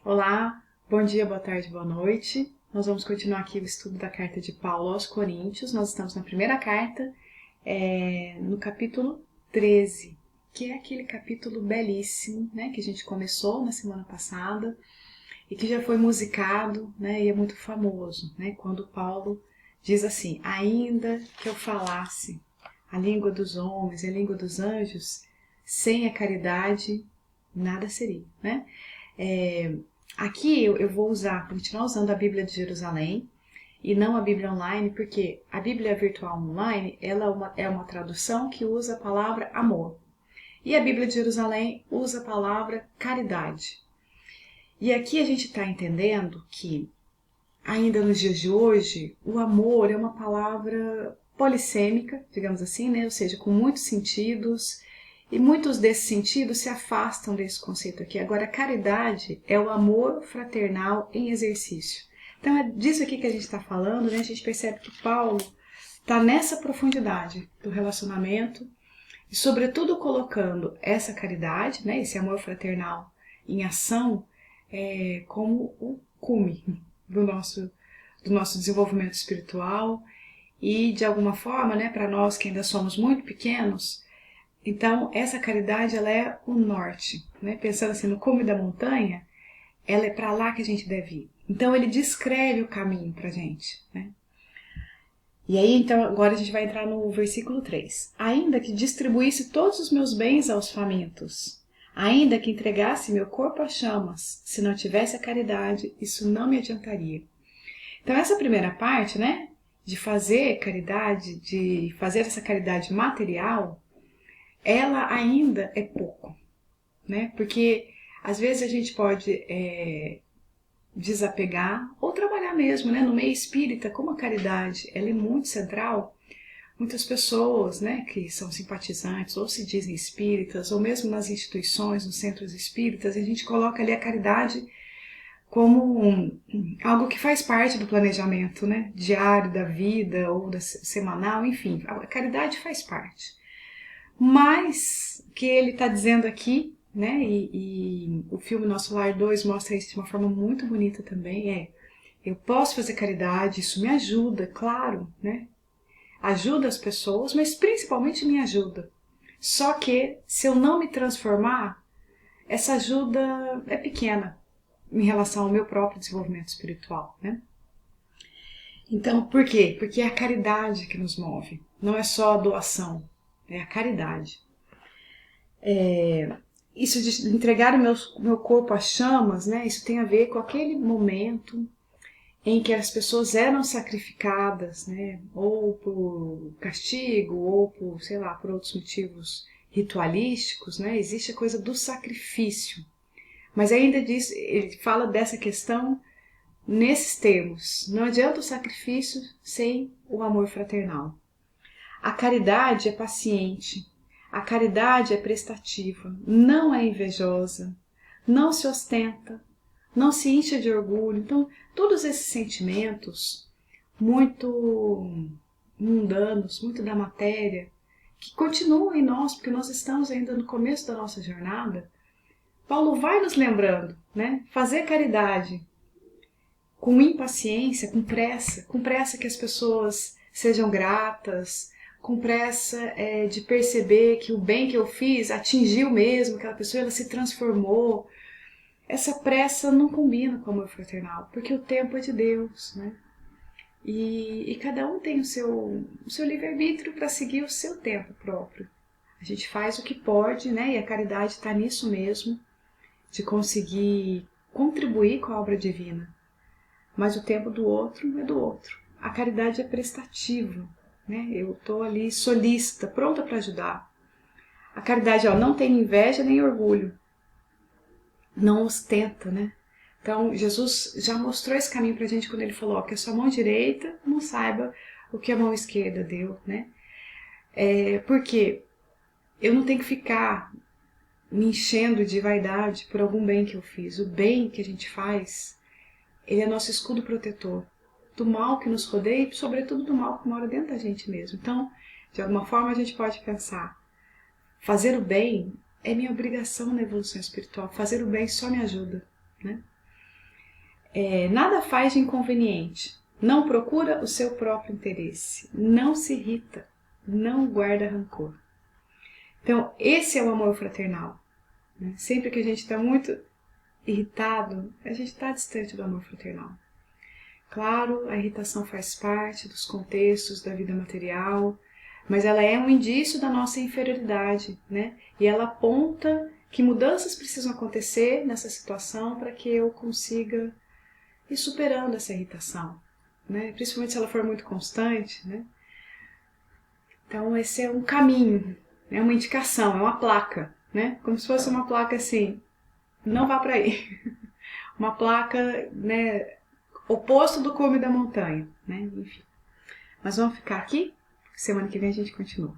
Olá, bom dia, boa tarde, boa noite. Nós vamos continuar aqui o estudo da carta de Paulo aos Coríntios. Nós estamos na primeira carta, no capítulo 13, que é aquele capítulo belíssimo, né, que a gente começou na semana passada e que já foi musicado, né, e é muito famoso, né, quando Paulo diz assim: ainda que eu falasse a língua dos homens e a língua dos anjos, sem a caridade, nada seria, né? Aqui eu vou continuar usando a Bíblia de Jerusalém e não a Bíblia online, porque a Bíblia virtual online ela é uma tradução que usa a palavra amor. E a Bíblia de Jerusalém usa a palavra caridade. E aqui a gente está entendendo que, ainda nos dias de hoje, o amor é uma palavra polissêmica, digamos assim, né? Ou seja, com muitos sentidos, e muitos desses sentidos se afastam desse conceito aqui. Agora, a caridade é o amor fraternal em exercício. Então, é disso aqui que a gente está falando, né? A gente percebe que Paulo está nessa profundidade do relacionamento e, sobretudo, colocando essa caridade, né? Esse amor fraternal em ação, como o cume do nosso desenvolvimento espiritual e, de alguma forma, né, para nós que ainda somos muito pequenos, então essa caridade ela é o norte, né? Pensando assim no cume da montanha, ela é para lá que a gente deve ir. Então ele descreve o caminho para a gente, né? E aí, então, agora a gente vai entrar no versículo 3. Ainda que distribuísse todos os meus bens aos famintos, ainda que entregasse meu corpo às chamas, se não tivesse a caridade, isso não me adiantaria. Então, essa primeira parte, né, de fazer caridade, de fazer essa caridade material, ela ainda é pouco, né? Porque às vezes a gente pode desapegar ou trabalhar mesmo, né? No meio espírita, como a caridade ela é muito central, muitas pessoas, né, que são simpatizantes ou se dizem espíritas, ou mesmo nas instituições, nos centros espíritas, a gente coloca ali a caridade como algo que faz parte do planejamento, né, diário da vida ou da semanal, enfim, a caridade faz parte. Mas o que ele está dizendo aqui, né, e o filme Nosso Lar 2 mostra isso de uma forma muito bonita também, eu posso fazer caridade, isso me ajuda, claro, né, ajuda as pessoas, mas principalmente me ajuda. Só que se eu não me transformar, essa ajuda é pequena em relação ao meu próprio desenvolvimento espiritual, né? Então, por quê? Porque é a caridade que nos move, não é só a doação, é a caridade. Isso de entregar o meu corpo às chamas, né? Isso tem a ver com aquele momento em que as pessoas eram sacrificadas, né? Ou por castigo, ou por, sei lá, por outros motivos ritualísticos, né? Existe a coisa do sacrifício. Mas ainda diz, ele fala dessa questão nesses termos. Não adianta o sacrifício sem o amor fraternal. A caridade é paciente, a caridade é prestativa, não é invejosa, não se ostenta, não se incha de orgulho. Então, todos esses sentimentos muito mundanos, muito da matéria, que continuam em nós, porque nós estamos ainda no começo da nossa jornada, Paulo vai nos lembrando, né? Fazer caridade com impaciência, com pressa que as pessoas sejam gratas, com pressa de perceber que o bem que eu fiz atingiu mesmo, aquela pessoa ela se transformou. Essa pressa não combina com o amor fraternal, porque o tempo é de Deus, né? E cada um tem o seu livre-arbítrio para seguir o seu tempo próprio. A gente faz o que pode, né? E a caridade está nisso mesmo, de conseguir contribuir com a obra divina. Mas o tempo do outro é do outro. A caridade é prestativa, né? Eu estou ali solícita, pronta para ajudar. A caridade não tem inveja nem orgulho, não ostenta, né? Então Jesus já mostrou esse caminho para a gente quando ele falou que a sua mão direita não saiba o que a mão esquerda deu, né? Porque eu não tenho que ficar me enchendo de vaidade por algum bem que eu fiz. O bem que a gente faz, ele é nosso escudo protetor do mal que nos rodeia e, sobretudo, do mal que mora dentro da gente mesmo. Então, de alguma forma, a gente pode pensar: fazer o bem é minha obrigação na evolução espiritual. Fazer o bem só me ajuda, né? Nada faz de inconveniente, não procura o seu próprio interesse, não se irrita, não guarda rancor. Então, esse é o amor fraternal. Né? Sempre que a gente está muito irritado, a gente está distante do amor fraternal. Claro, a irritação faz parte dos contextos da vida material, mas ela é um indício da nossa inferioridade, né? E ela aponta que mudanças precisam acontecer nessa situação para que eu consiga ir superando essa irritação, né? Principalmente se ela for muito constante, né? Então esse é um caminho, é uma indicação, é uma placa, né? Como se fosse uma placa assim, não vá para aí. Uma placa, né, oposto do cume da montanha, né? Enfim. Mas vamos ficar aqui, semana que vem a gente continua.